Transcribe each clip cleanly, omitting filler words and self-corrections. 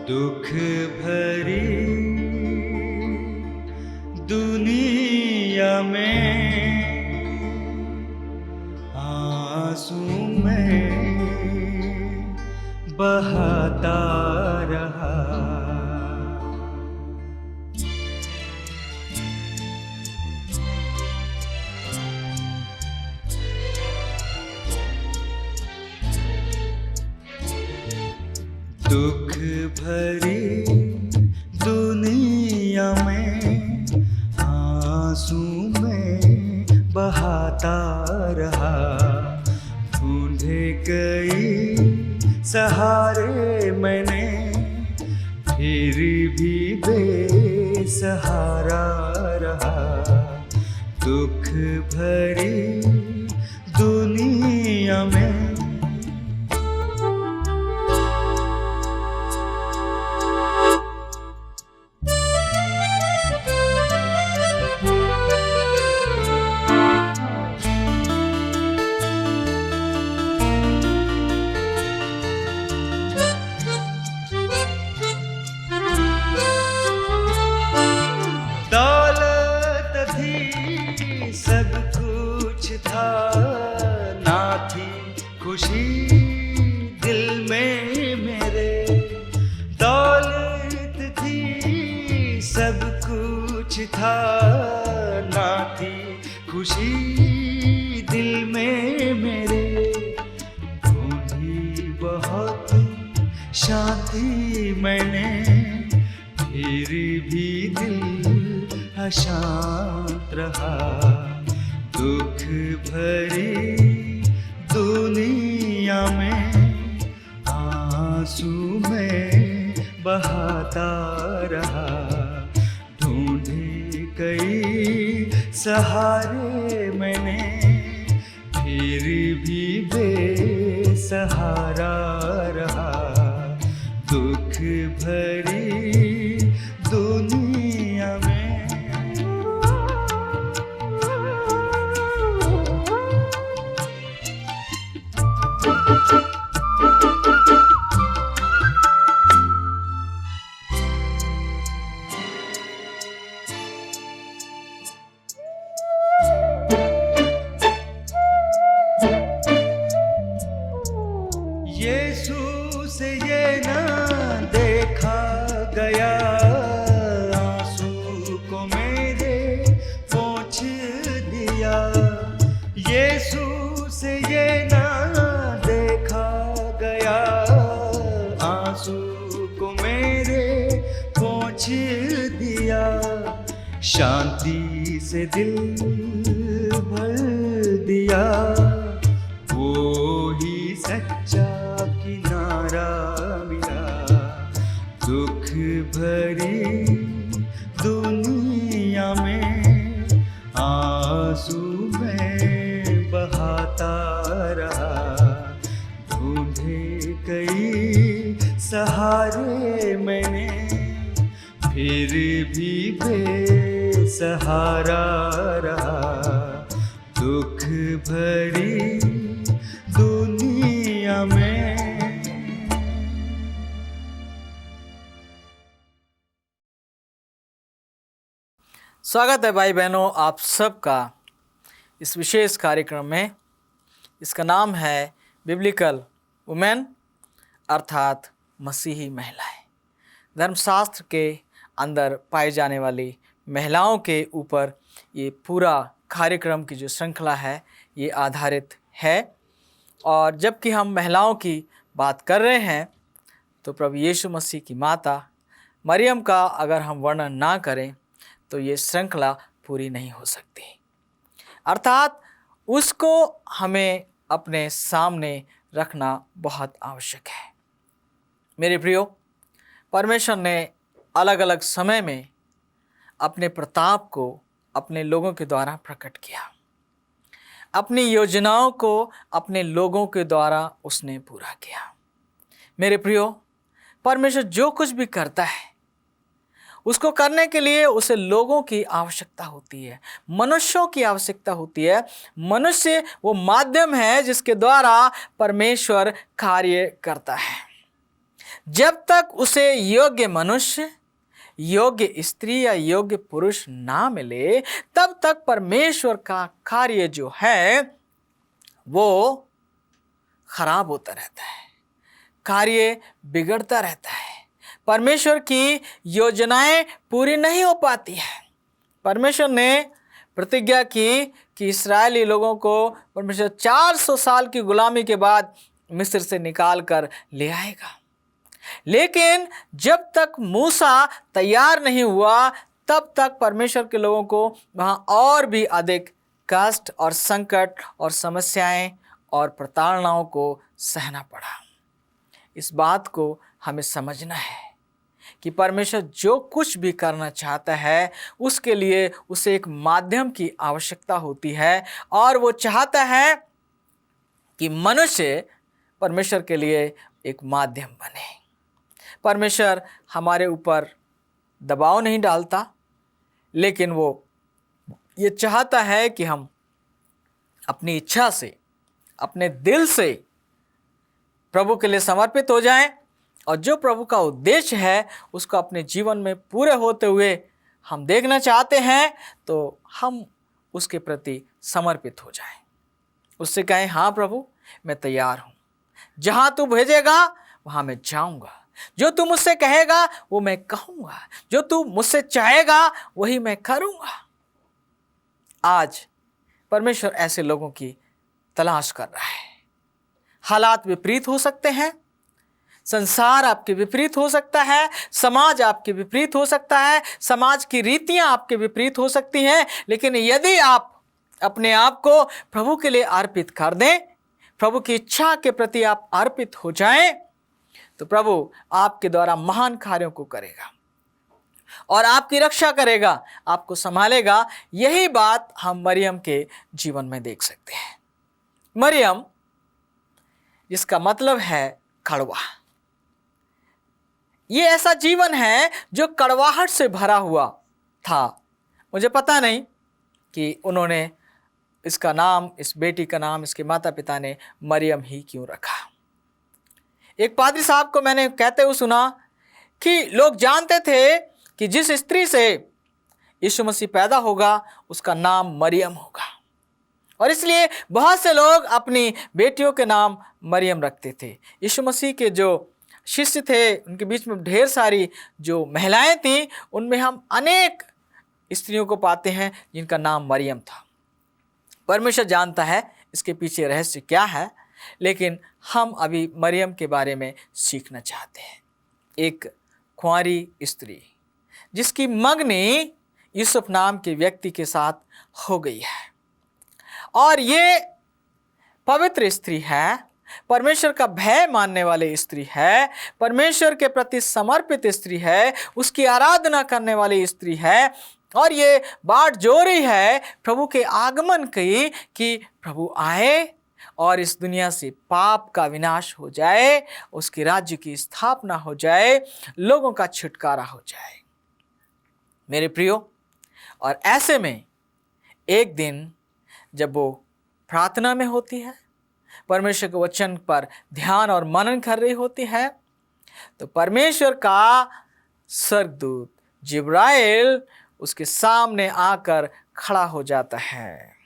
दुख भरी दुनिया में आंसू में बहाता रहा। दुख भरी दुनिया में आंसू में बहाता रहा। ढूंढे कई सहारे मैंने, फिर भी बेसहारा रहा। दुख भरी दुनिया में सब कुछ था, ना थी खुशी दिल में मेरे। दौलत थी सब कुछ था, ना थी खुशी दिल में मेरे। ढूंढी बहुत शांति मैंने, फिर भी दिल अशांत रहा। दुख भरी दुनिया में आंसू में बहाता रहा। ढूंढे कई सहारे मैंने, फिर भी बेसहारा रहा। दुख भरी दुनिया में यीशु से ये ना देखा गया, आंसू को मेरे पोंछ दिया। यीशु से ये ना देखा गया, आंसू को मेरे पोंछ दिया। शांति से दिल भर दिया, वो ही सच्चा किनारा मिला। दुख भरी दुनिया में आंसू में बहाता रहा। ढूंढे कई सहारे मैंने, फिर भी बेसहारा रहा। दुख भरी दुनिया में स्वागत है भाई बहनों आप सबका इस विशेष कार्यक्रम में। इसका नाम है बिब्लिकल वुमेन अर्थात मसीही महिलाएं। धर्मशास्त्र के अंदर पाई जाने वाली महिलाओं के ऊपर ये पूरा कार्यक्रम की जो श्रृंखला है ये आधारित है। और जबकि हम महिलाओं की बात कर रहे हैं तो प्रभु यीशु मसीह की माता मरियम का अगर हम वर्णन ना करें तो ये श्रृंखला पूरी नहीं हो सकती। अर्थात उसको हमें अपने सामने रखना बहुत आवश्यक है। मेरे प्रियो, परमेश्वर ने अलग अलग समय में अपने प्रताप को अपने लोगों के द्वारा प्रकट किया। अपनी योजनाओं को अपने लोगों के द्वारा उसने पूरा किया। मेरे प्रियो, परमेश्वर जो कुछ भी करता है उसको करने के लिए उसे लोगों की आवश्यकता होती है, मनुष्यों की आवश्यकता होती है। मनुष्य वो माध्यम है जिसके द्वारा परमेश्वर कार्य करता है। जब तक उसे योग्य मनुष्य, योग्य स्त्री या योग्य पुरुष ना मिले, तब तक परमेश्वर का कार्य जो है वो खराब होता रहता है, कार्य बिगड़ता रहता है। परमेश्वर की योजनाएं पूरी नहीं हो पाती है। परमेश्वर ने प्रतिज्ञा की कि इस्राएली लोगों को परमेश्वर 400 साल की गुलामी के बाद मिस्र से निकाल कर ले आएगा, लेकिन जब तक मूसा तैयार नहीं हुआ तब तक परमेश्वर के लोगों को वहाँ और भी अधिक कष्ट और संकट और समस्याएं और प्रताड़नाओं को सहना पड़ा। इस बात को हमें समझना है कि परमेश्वर जो कुछ भी करना चाहता है उसके लिए उसे एक माध्यम की आवश्यकता होती है, और वो चाहता है कि मनुष्य परमेश्वर के लिए एक माध्यम बने। परमेश्वर हमारे ऊपर दबाव नहीं डालता, लेकिन वो ये चाहता है कि हम अपनी इच्छा से, अपने दिल से प्रभु के लिए समर्पित हो जाएं, और जो प्रभु का उद्देश्य है उसको अपने जीवन में पूरे होते हुए हम देखना चाहते हैं, तो हम उसके प्रति समर्पित हो जाएं। उससे कहें, हाँ प्रभु मैं तैयार हूँ, जहाँ तू भेजेगा वहाँ मैं जाऊँगा, जो तू मुझसे कहेगा वो मैं कहूँगा, जो तू मुझसे चाहेगा वही मैं करूँगा। आज परमेश्वर ऐसे लोगों की तलाश कर रहा है। हालात विपरीत हो सकते हैं, संसार आपके विपरीत हो सकता है, समाज आपके विपरीत हो सकता है, समाज की रीतियां आपके विपरीत हो सकती हैं, लेकिन यदि आप अपने आप को प्रभु के लिए अर्पित कर दें, प्रभु की इच्छा के प्रति आप अर्पित हो जाएं, तो प्रभु आपके द्वारा महान कार्यों को करेगा और आपकी रक्षा करेगा, आपको संभालेगा। यही बात हम मरियम के जीवन में देख सकते हैं। मरियम, जिसका मतलब है कड़वा, ये ऐसा जीवन है जो कड़वाहट से भरा हुआ था। मुझे पता नहीं कि उन्होंने इसका नाम, इस बेटी का नाम इसके माता पिता ने मरियम ही क्यों रखा। एक पादरी साहब को मैंने कहते हुए सुना कि लोग जानते थे कि जिस स्त्री से यीशु मसीह पैदा होगा उसका नाम मरियम होगा, और इसलिए बहुत से लोग अपनी बेटियों के नाम मरियम रखते थे। यीशु मसीह के जो शिष्य थे उनके बीच में ढेर सारी जो महिलाएं थीं, उनमें हम अनेक स्त्रियों को पाते हैं जिनका नाम मरियम था। परमेश्वर जानता है इसके पीछे रहस्य क्या है, लेकिन हम अभी मरियम के बारे में सीखना चाहते हैं। एक कुंवारी स्त्री जिसकी मंगनी यूसुफ नाम के व्यक्ति के साथ हो गई है, और ये पवित्र स्त्री है, परमेश्वर का भय मानने वाली स्त्री है, परमेश्वर के प्रति समर्पित स्त्री है, उसकी आराधना करने वाली स्त्री है, और ये बाट जो रही है प्रभु के आगमन की कि प्रभु आए और इस दुनिया से पाप का विनाश हो जाए, उसके राज्य की स्थापना हो जाए, लोगों का छुटकारा हो जाए। मेरे प्रियो, और ऐसे में एक दिन जब वो प्रार्थना में होती है, परमेश्वर के वचन पर ध्यान और मनन कर रही होती है, तो परमेश्वर का स्वर्गदूत जिब्राइल उसके सामने आकर खड़ा हो जाता है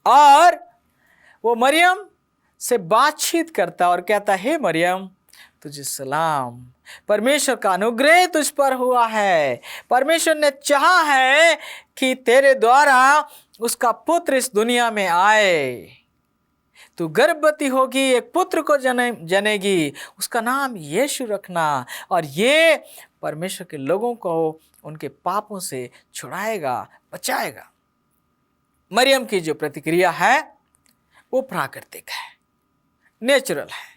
और वो मरियम से बातचीत करता और कहता, हे मरियम तुझे सलाम, परमेश्वर का अनुग्रह तुझ पर हुआ है, परमेश्वर ने चाहा है कि तेरे द्वारा उसका पुत्र इस दुनिया में आए, तू गर्भवती होगी, एक पुत्र को जनेगी, उसका नाम यीशु रखना, और ये परमेश्वर के लोगों को उनके पापों से छुड़ाएगा, बचाएगा। मरियम की जो प्रतिक्रिया है वो प्राकृतिक है, नेचुरल है,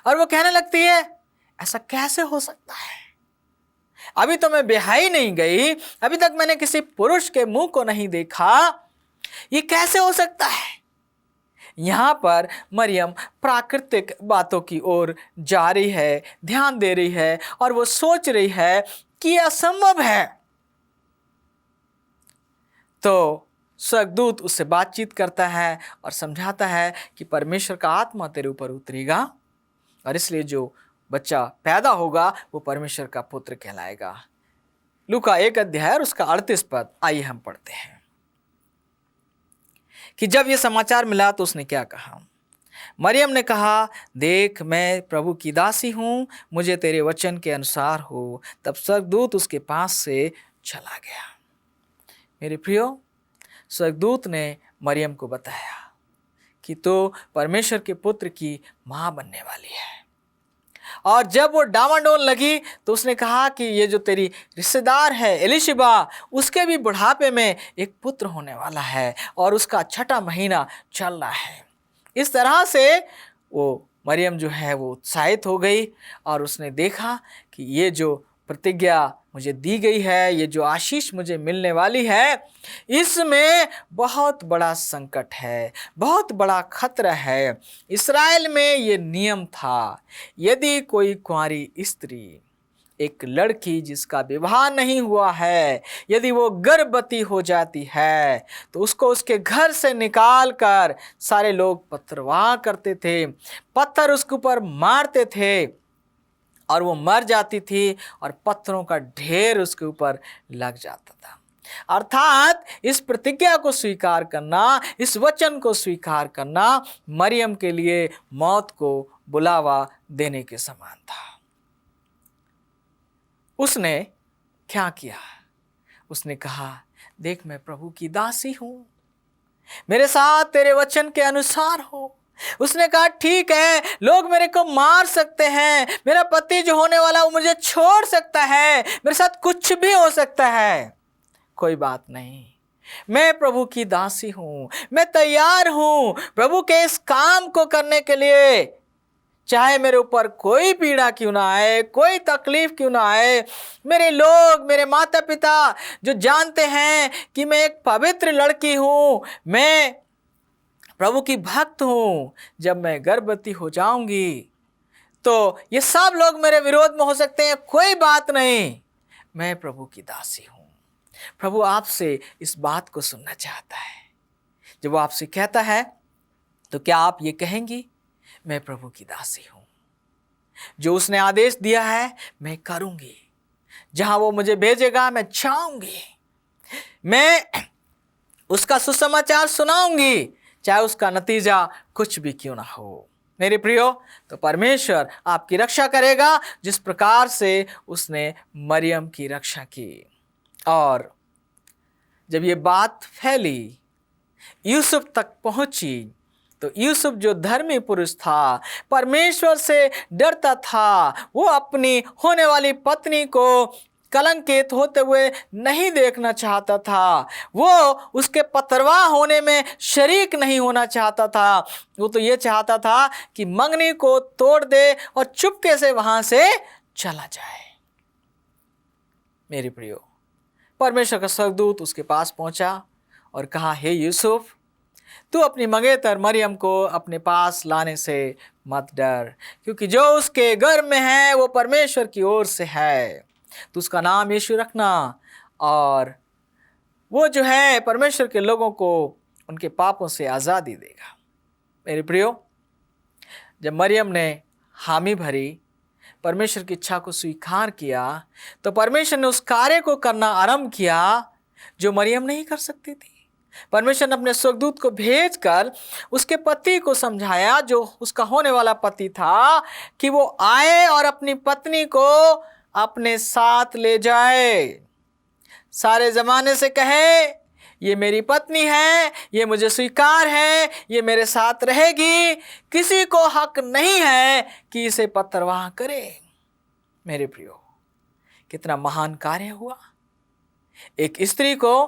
और वो कहने लगती है ऐसा कैसे हो सकता है, अभी तो मैं ब्याही नहीं गई, अभी तक मैंने किसी पुरुष के मुंह को नहीं देखा, ये कैसे हो सकता है। यहाँ पर मरियम प्राकृतिक बातों की ओर जा रही है, ध्यान दे रही है, और वो सोच रही है कि यह असंभव है। तो स्वर्गदूत उससे बातचीत करता है और समझाता है कि परमेश्वर का आत्मा तेरे ऊपर उतरेगा, और इसलिए जो बच्चा पैदा होगा वो परमेश्वर का पुत्र कहलाएगा। लूका 1 अध्याय और उसका 38 पद, आइए हम पढ़ते हैं कि जब ये समाचार मिला तो उसने क्या कहा। मरियम ने कहा, देख मैं प्रभु की दासी हूँ, मुझे तेरे वचन के अनुसार हो। तब स्वर्गदूत उसके पास से चला गया। मेरे प्रियो, स्वर्गदूत ने मरियम को बताया कि तो परमेश्वर के पुत्र की माँ बनने वाली है। और जब वो डामाडोल लगी तो उसने कहा कि ये जो तेरी रिश्तेदार है एलिशिबा, उसके भी बुढ़ापे में एक पुत्र होने वाला है और उसका 6वां महीना चल रहा है। इस तरह से वो मरियम जो है वो उत्साहित हो गई और उसने देखा कि ये जो प्रतिज्ञा मुझे दी गई है, ये जो आशीष मुझे मिलने वाली है, इसमें बहुत बड़ा संकट है, बहुत बड़ा खतरा है। इस्राएल में ये नियम था, यदि कोई कुंवारी स्त्री, एक लड़की जिसका विवाह नहीं हुआ है, यदि वो गर्भवती हो जाती है तो उसको उसके घर से निकाल कर सारे लोग पथरवाह करते थे, पत्थर उसके ऊपर मारते थे और वो मर जाती थी और पत्थरों का ढेर उसके ऊपर लग जाता था। अर्थात इस प्रतिज्ञा को स्वीकार करना, इस वचन को स्वीकार करना मरियम के लिए मौत को बुलावा देने के समान था। उसने क्या किया? उसने कहा, देख मैं प्रभु की दासी हूं, मेरे साथ तेरे वचन के अनुसार हो। उसने कहा, ठीक है, लोग मेरे को मार सकते हैं, मेरा पति जो होने वाला वो मुझे छोड़ सकता है, मेरे साथ कुछ भी हो सकता है, कोई बात नहीं, मैं प्रभु की दासी हूं, मैं तैयार हूं प्रभु के इस काम को करने के लिए। चाहे मेरे ऊपर कोई पीड़ा क्यों ना आए, कोई तकलीफ क्यों ना आए, मेरे लोग, मेरे माता पिता जो जानते हैं कि मैं एक पवित्र लड़की हूं, मैं प्रभु की भक्त हूं, जब मैं गर्भवती हो जाऊंगी तो ये सब लोग मेरे विरोध में हो सकते हैं, कोई बात नहीं, मैं प्रभु की दासी हूं। प्रभु आपसे इस बात को सुनना चाहता है। जब वो आपसे कहता है तो क्या आप ये कहेंगी, मैं प्रभु की दासी हूं, जो उसने आदेश दिया है मैं करूंगी, जहां वो मुझे भेजेगा मैं जाऊंगी, मैं उसका सुसमाचार सुनाऊंगी, चाहे उसका नतीजा कुछ भी क्यों ना हो। मेरे प्रियो, तो परमेश्वर आपकी रक्षा करेगा जिस प्रकार से उसने मरियम की रक्षा की। और जब ये बात फैली, यूसुफ तक पहुंची, तो यूसुफ जो धर्मी पुरुष था, परमेश्वर से डरता था, वो अपनी होने वाली पत्नी को कलंकित होते हुए नहीं देखना चाहता था, वो उसके पतरवाह होने में शरीक नहीं होना चाहता था। वो तो ये चाहता था कि मंगनी को तोड़ दे और चुपके से वहां से चला जाए। मेरे प्रियो, परमेश्वर का स्वर्गदूत उसके पास पहुंचा और कहा, हे यूसुफ, तू अपनी मंगेतर मरियम को अपने पास लाने से मत डर, क्योंकि जो उसके गर्भ में है वो परमेश्वर की ओर से है। तो उसका नाम यीशु रखना और वो जो है परमेश्वर के लोगों को उनके पापों से आज़ादी देगा। मेरे प्रियो, जब मरियम ने हामी भरी, परमेश्वर की इच्छा को स्वीकार किया, तो परमेश्वर ने उस कार्य को करना आरंभ किया जो मरियम नहीं कर सकती थी। परमेश्वर ने अपने स्वर्गदूत को भेजकर उसके पति को समझाया, जो उसका होने वाला पति था, कि वो आए और अपनी पत्नी को अपने साथ ले जाए, सारे जमाने से कहे, ये मेरी पत्नी है, ये मुझे स्वीकार है, ये मेरे साथ रहेगी, किसी को हक नहीं है कि इसे पत्थरवाह करे। मेरे प्रियो, कितना महान कार्य हुआ। एक स्त्री को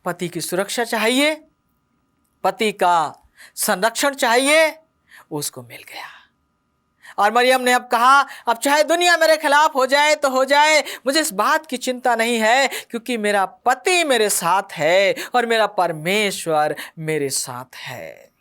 पति की सुरक्षा चाहिए, पति का संरक्षण चाहिए, उसको मिल गया। और मरियम ने अब कहा, अब चाहे दुनिया मेरे खिलाफ हो जाए तो हो जाए, मुझे इस बात की चिंता नहीं है, क्योंकि मेरा पति मेरे साथ है और मेरा परमेश्वर मेरे साथ है।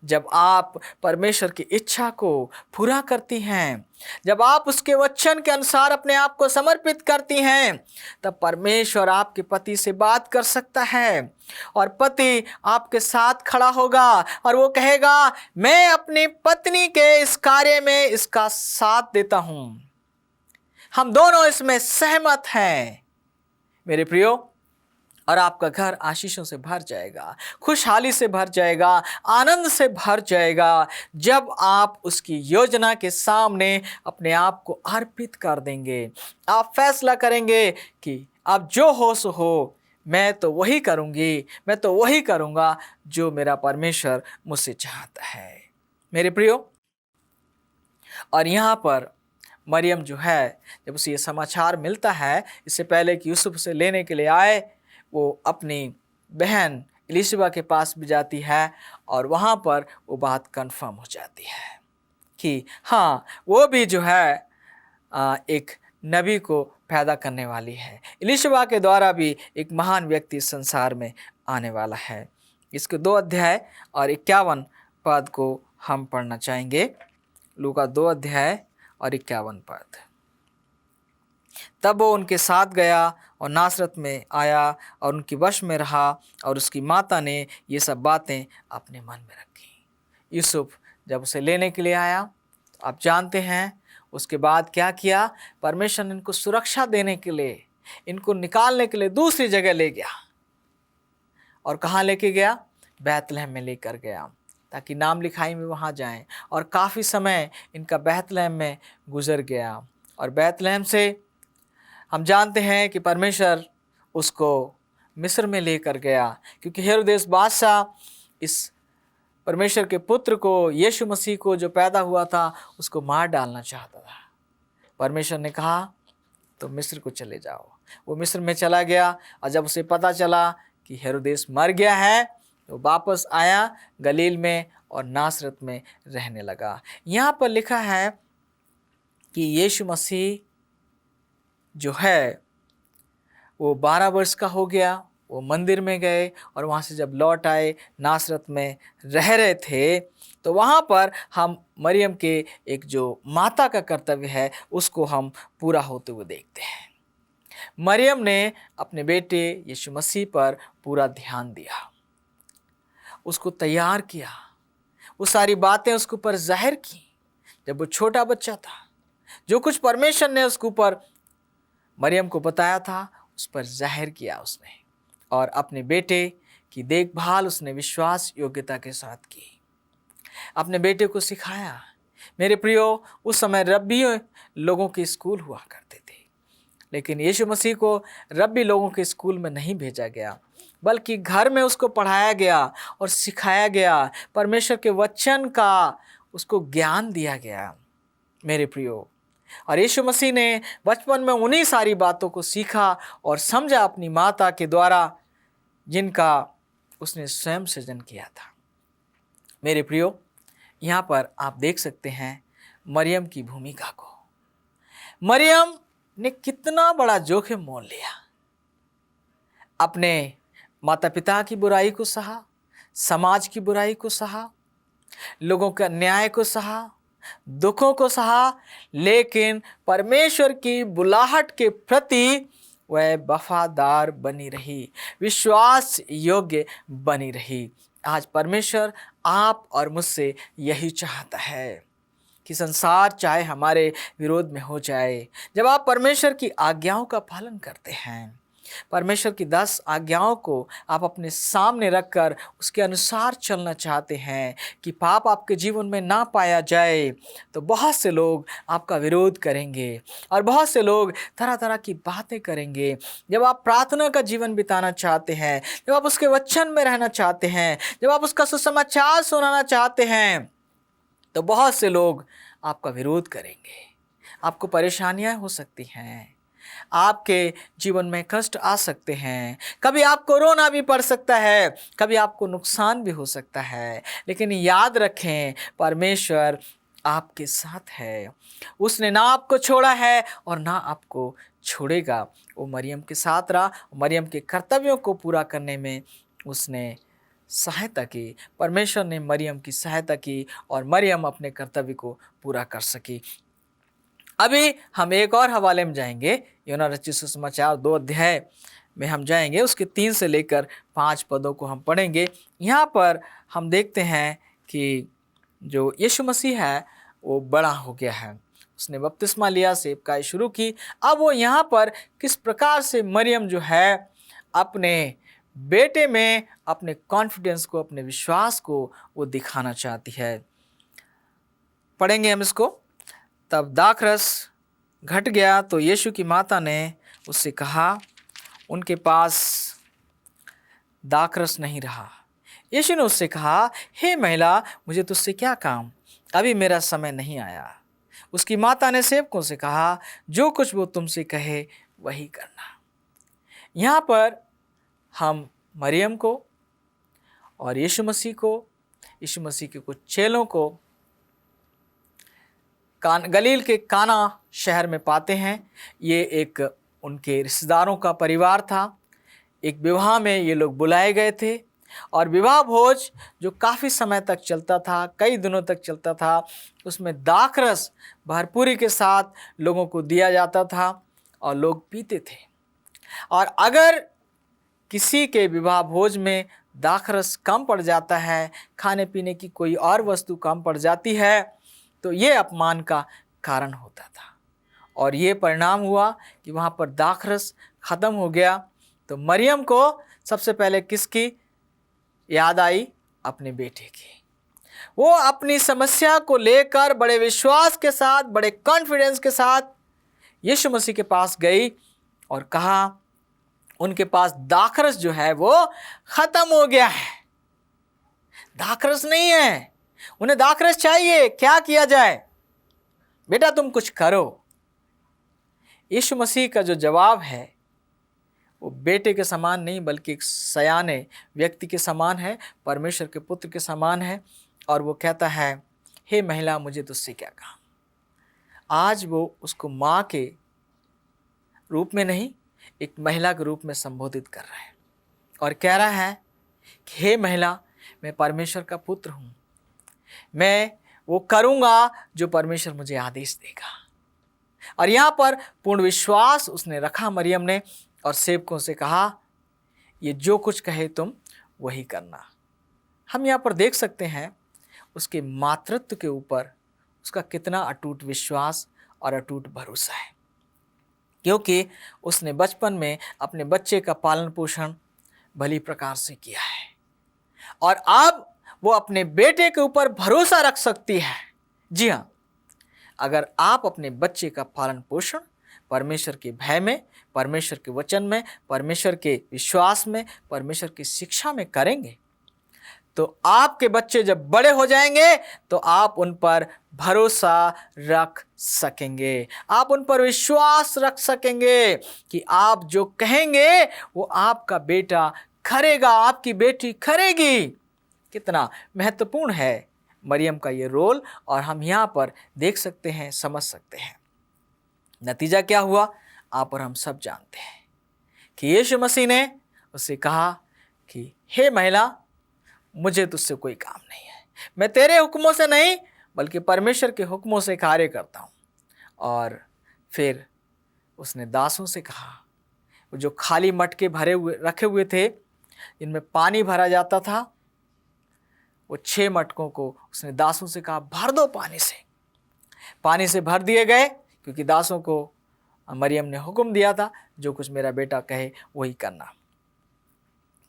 जब आप परमेश्वर की इच्छा को पूरा करती हैं, जब आप उसके वचन के अनुसार अपने आप को समर्पित करती हैं, तब परमेश्वर आपके पति से बात कर सकता है और पति आपके साथ खड़ा होगा और वो कहेगा, मैं अपनी पत्नी के इस कार्य में इसका साथ देता हूं, हम दोनों इसमें सहमत हैं। मेरे प्रियो, और आपका घर आशीषों से भर जाएगा, खुशहाली से भर जाएगा, आनंद से भर जाएगा, जब आप उसकी योजना के सामने अपने आप को अर्पित कर देंगे। आप फैसला करेंगे कि अब जो हो सो हो, मैं तो वही करूंगी, मैं तो वही करूंगा जो मेरा परमेश्वर मुझसे चाहता है। मेरे प्रियो, और यहाँ पर मरियम जो है, जब उसे ये समाचार मिलता है, इससे पहले कि यूसुफ उसे लेने के लिए आए, वो अपनी बहन इलिशबा के पास भी जाती है और वहाँ पर वो बात कंफर्म हो जाती है कि हाँ, वो भी जो है एक नबी को पैदा करने वाली है। इलिशबा के द्वारा भी एक महान व्यक्ति संसार में आने वाला है। इसके 2 अध्याय और 51 पद को हम पढ़ना चाहेंगे। लूका 2 अध्याय और 51 पद। तब वो उनके साथ गया और नासरत में आया और उनकी वश में रहा, और उसकी माता ने ये सब बातें अपने मन में रखी। यूसुफ जब उसे लेने के लिए आया, तो आप जानते हैं उसके बाद क्या किया। परमेश्वर ने इनको सुरक्षा देने के लिए, इनको निकालने के लिए दूसरी जगह ले गया। और कहाँ लेके गया? बैतलहम में लेकर गया, ताकि नाम लिखाई में वहाँ जाएं। और काफ़ी समय इनका बैतलहम में गुजर गया। और बैतलहम से हम जानते हैं कि परमेश्वर उसको मिस्र में लेकर गया, क्योंकि हेरोदेस बादशाह इस परमेश्वर के पुत्र को, यीशु मसीह को जो पैदा हुआ था, उसको मार डालना चाहता था। परमेश्वर ने कहा तो मिस्र को चले जाओ। वो मिस्र में चला गया, और जब उसे पता चला कि हेरोदेस मर गया है, तो वापस आया गलील में और नासरत में रहने लगा। यहाँ पर लिखा है कि यीशु मसीह जो है वो 12 वर्ष का हो गया। वो मंदिर में गए और वहाँ से जब लौट आए, नासरत में रह रहे थे, तो वहाँ पर हम मरियम के एक जो माता का कर्तव्य है उसको हम पूरा होते हुए देखते हैं। मरियम ने अपने बेटे यीशु मसीह पर पूरा ध्यान दिया, उसको तैयार किया, वो सारी बातें उसके ऊपर जाहिर की। जब वो छोटा बच्चा था, जो कुछ परमेश्वर ने उसके ऊपर मरियम को बताया था, उस पर जाहिर किया उसने, और अपने बेटे की देखभाल उसने विश्वास योग्यता के साथ की। अपने बेटे को सिखाया। मेरे प्रियो, उस समय रब्बी लोगों के स्कूल हुआ करते थे, लेकिन यीशु मसीह को रब्बी लोगों के स्कूल में नहीं भेजा गया, बल्कि घर में उसको पढ़ाया गया और सिखाया गया। परमेश्वर के वचन का उसको ज्ञान दिया गया। मेरे प्रियो, और यीशु मसीह ने बचपन में उन्हीं सारी बातों को सीखा और समझा अपनी माता के द्वारा, जिनका उसने स्वयं सृजन किया था। मेरे प्रियो, यहाँ पर आप देख सकते हैं मरियम की भूमिका को। मरियम ने कितना बड़ा जोखिम मोल लिया। अपने माता पिता की बुराई को सहा, समाज की बुराई को सहा, लोगों के अन्याय को सहा, दुखों को सहा, लेकिन परमेश्वर की बुलाहट के प्रति वह वफादार बनी रही, विश्वास योग्य बनी रही। आज परमेश्वर आप और मुझसे यही चाहता है कि संसार चाहे हमारे विरोध में हो जाए, जब आप परमेश्वर की आज्ञाओं का पालन करते हैं, परमेश्वर की 10 आज्ञाओं को आप अपने सामने रखकर उसके अनुसार चलना चाहते हैं कि पाप आपके जीवन में ना पाया जाए, तो बहुत से लोग आपका विरोध करेंगे और बहुत से लोग तरह तरह की बातें करेंगे। जब आप प्रार्थना का जीवन बिताना चाहते हैं, जब आप उसके वचन में रहना चाहते हैं, जब आप उसका सुसमाचार सुनाना चाहते हैं, तो बहुत से लोग आपका विरोध करेंगे। आपको परेशानियां हो सकती हैं, आपके जीवन में कष्ट आ सकते हैं, कभी आपको रोना भी पड़ सकता है, कभी आपको नुकसान भी हो सकता है, लेकिन याद रखें, परमेश्वर आपके साथ है। उसने ना आपको छोड़ा है और ना आपको छोड़ेगा। वो मरियम के साथ रहा, मरियम के कर्तव्यों को पूरा करने में उसने सहायता की, परमेश्वर ने मरियम की सहायता की और मरियम अपने कर्तव्य को पूरा कर सकी। अभी हम एक और हवाले में जाएंगे, यूहन्ना रचित सुसमाचार 2 अध्याय में हम जाएंगे, उसके 3 से लेकर 5 पदों को हम पढ़ेंगे। यहाँ पर हम देखते हैं कि जो यीशु मसीह है वो बड़ा हो गया है, उसने बपतिस्मा लिया, सेवकाई शुरू की। अब वो यहाँ पर किस प्रकार से मरियम जो है अपने बेटे में अपने कॉन्फिडेंस को, अपने विश्वास को वो दिखाना चाहती है। पढ़ेंगे हम इसको। तब दाखरस घट गया तो यीशु की माता ने उससे कहा, उनके पास दाखरस नहीं रहा। यीशु ने उससे कहा, हे महिला, मुझे तुझसे क्या काम, अभी मेरा समय नहीं आया। उसकी माता ने सेवकों से कहा, जो कुछ वो तुमसे कहे वही करना। यहाँ पर हम मरियम को और यीशु मसीह के कुछ चेलों को गलील के काना शहर में पाते हैं। ये एक उनके रिश्तेदारों का परिवार था। एक विवाह में ये लोग बुलाए गए थे और विवाह भोज जो काफ़ी समय तक चलता था, कई दिनों तक चलता था, उसमें दाखरस भरपूरी के साथ लोगों को दिया जाता था और लोग पीते थे। और अगर किसी के विवाह भोज में दाखरस कम पड़ जाता है, खाने पीने की कोई और वस्तु कम पड़ जाती है, तो ये अपमान का कारण होता था। और ये परिणाम हुआ कि वहाँ पर दाखरस ख़त्म हो गया। तो मरियम को सबसे पहले किसकी याद आई? अपने बेटे की। वो अपनी समस्या को लेकर बड़े विश्वास के साथ, बड़े कॉन्फिडेंस के साथ यीशु मसीह के पास गई और कहा, उनके पास दाखरस जो है वो ख़त्म हो गया है, दाखरस नहीं है, उन्हें दाखरस चाहिए, क्या किया जाए? बेटा तुम कुछ करो। यीशु मसीह का जो जवाब है वो बेटे के समान नहीं, बल्कि एक सयाने व्यक्ति के समान है, परमेश्वर के पुत्र के समान है। और वो कहता है, हे महिला, मुझे तुझसे क्या काम। आज वो उसको माँ के रूप में नहीं, एक महिला के रूप में संबोधित कर रहा है और कह रहा है कि हे महिला, मैं परमेश्वर का पुत्र हूँ, मैं वो करूँगा जो परमेश्वर मुझे आदेश देगा। और यहाँ पर पूर्ण विश्वास उसने रखा मरियम ने और सेवकों से कहा, ये जो कुछ कहे तुम वही करना। हम यहाँ पर देख सकते हैं उसके मातृत्व के ऊपर उसका कितना अटूट विश्वास और अटूट भरोसा है, क्योंकि उसने बचपन में अपने बच्चे का पालन पोषण भली प्रकार से किया है और अब वो अपने बेटे के ऊपर भरोसा रख सकती है। जी हाँ, अगर आप अपने बच्चे का पालन पोषण परमेश्वर के भय में, परमेश्वर के वचन में, परमेश्वर के विश्वास में, परमेश्वर की शिक्षा में करेंगे, तो आपके बच्चे जब बड़े हो जाएंगे तो आप उन पर भरोसा रख सकेंगे, आप उन पर विश्वास रख सकेंगे कि आप जो कहेंगे वो आपका बेटा करेगा, आपकी बेटी करेगी। कितना महत्वपूर्ण है मरियम का ये रोल, और हम यहाँ पर देख सकते हैं, समझ सकते हैं। नतीजा क्या हुआ आप और हम सब जानते हैं कि यीशु मसीह ने उससे कहा कि हे महिला, मुझे तुझसे कोई काम नहीं है, मैं तेरे हुक्मों से नहीं बल्कि परमेश्वर के हुक्मों से कार्य करता हूँ। और फिर उसने दासों से कहा, वो जो खाली मटके रखे हुए थे जिनमें पानी भरा जाता था, वो 6 मटकों को उसने दासों से कहा, भर दो पानी से भर दिए गए, क्योंकि दासों को मरियम ने हुक्म दिया था, जो कुछ मेरा बेटा कहे वही करना।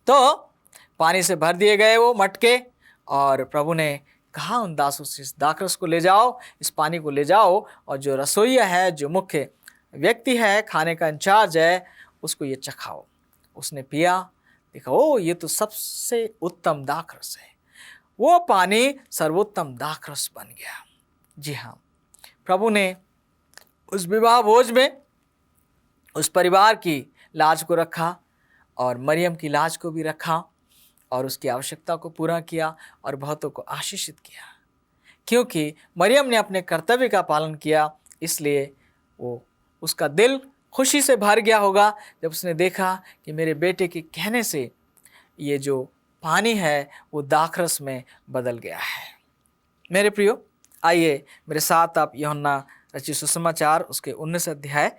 तो पानी से भर दिए गए वो मटके, और प्रभु ने कहा उन दासों से, इस दाखरस को ले जाओ, इस पानी को ले जाओ, और जो रसोइया है, जो मुख्य व्यक्ति है, खाने का इंचार्ज है, उसको ये चखाओ। उसने पिया, देखा ओ ये तो सबसे उत्तम दाखरस है। वो पानी सर्वोत्तम दाखरस बन गया। जी हाँ, प्रभु ने उस विवाह भोज में उस परिवार की लाज को रखा और मरियम की लाज को भी रखा और उसकी आवश्यकता को पूरा किया और बहुतों को आशीषित किया। क्योंकि मरियम ने अपने कर्तव्य का पालन किया, इसलिए उसका दिल खुशी से भर गया होगा जब उसने देखा कि मेरे बेटे के कहने से ये जो पानी है वो दाखरस में बदल गया है। मेरे प्रियो, आइए मेरे साथ आप यूहन्ना रचित सुसमाचार उसके 19 अध्याय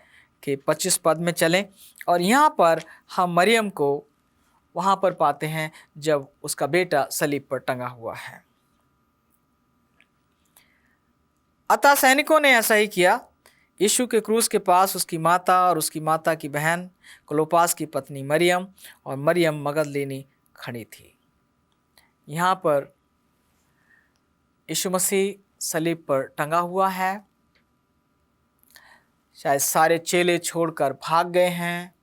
के 25 पद में चलें और यहाँ पर हम मरियम को वहाँ पर पाते हैं जब उसका बेटा सलीब पर टंगा हुआ है। अतः सैनिकों ने ऐसा ही किया। यीशु के क्रूस के पास उसकी माता और उसकी माता की बहन क्लोपास की पत्नी मरियम और मरियम मगदलीनी खड़ी थी। यहाँ पर यीशु मसीह सलीब पर टंगा हुआ है। शायद सारे चेले छोड़कर भाग गए हैं,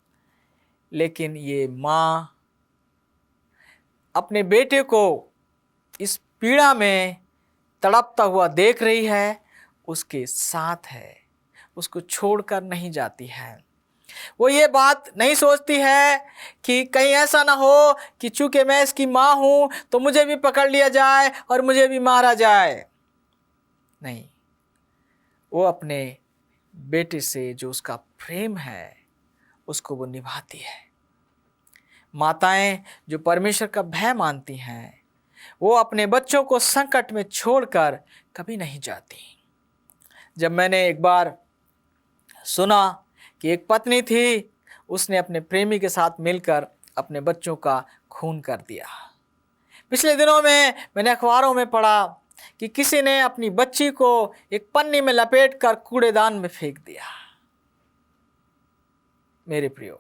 लेकिन ये माँ अपने बेटे को इस पीड़ा में तड़पता हुआ देख रही है, उसके साथ है, उसको छोड़कर नहीं जाती है। वो ये बात नहीं सोचती है कि कहीं ऐसा ना हो कि चूंकि मैं इसकी माँ हूँ तो मुझे भी पकड़ लिया जाए और मुझे भी मारा जाए। नहीं, वो अपने बेटे से जो उसका प्रेम है उसको वो निभाती है। माताएं जो परमेश्वर का भय मानती हैं वो अपने बच्चों को संकट में छोड़कर कभी नहीं जाती। जब मैंने एक बार सुना कि एक पत्नी थी, उसने अपने प्रेमी के साथ मिलकर अपने बच्चों का खून कर दिया। पिछले दिनों में मैंने अखबारों में पढ़ा कि किसी ने अपनी बच्ची को एक पन्नी में लपेटकर कूड़ेदान में फेंक दिया। मेरे प्रियो,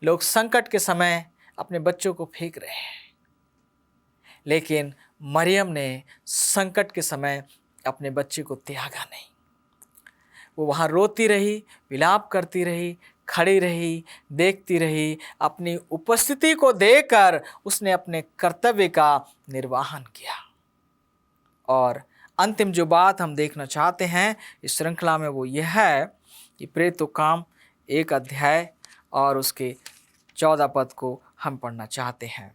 लोग संकट के समय अपने बच्चों को फेंक रहे हैं, लेकिन मरियम ने संकट के समय अपने बच्चे को त्यागा नहीं। वो वहाँ रोती रही, विलाप करती रही, खड़ी रही, देखती रही। अपनी उपस्थिति को देकर उसने अपने कर्तव्य का निर्वहन किया। और अंतिम जो बात हम देखना चाहते हैं इस श्रृंखला में वो यह है कि प्रेरितों काम 1 अध्याय और उसके 14 पद को हम पढ़ना चाहते हैं।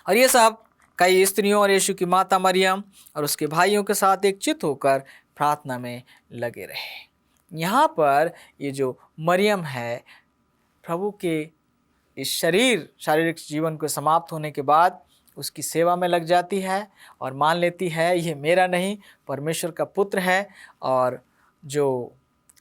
और ये सब कई स्त्रियों और यीशु की माता मरियम और उसके भाइयों के साथ एक चित्त होकर प्रार्थना में लगे रहे। यहाँ पर ये जो मरियम है, प्रभु के इस शारीरिक जीवन को समाप्त होने के बाद उसकी सेवा में लग जाती है और मान लेती है ये मेरा नहीं, परमेश्वर का पुत्र है। और जो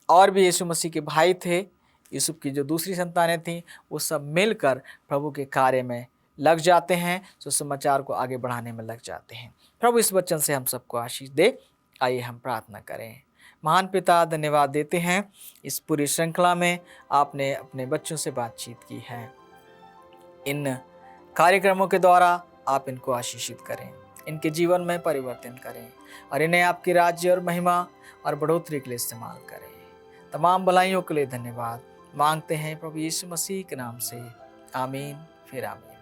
और भी यीशु मसीह के भाई थे, यूसुफ की जो दूसरी संतानें थीं, वो सब मिलकर प्रभु के कार्य में लग जाते हैं, सुसमाचार को आगे बढ़ाने में लग जाते हैं। प्रभु इस वचन से हम सबको आशीष दे। आइए हम प्रार्थना करें। महान पिता, धन्यवाद देते हैं इस पूरी श्रृंखला में आपने अपने बच्चों से बातचीत की है। इन कार्यक्रमों के द्वारा आप इनको आशीषित करें, इनके जीवन में परिवर्तन करें और इन्हें आपके राज्य और महिमा और बढ़ोतरी के लिए इस्तेमाल करें। तमाम भलाइयों के लिए धन्यवाद मांगते हैं प्रभु यीशु मसीह के नाम से, आमीन फिर आमीन।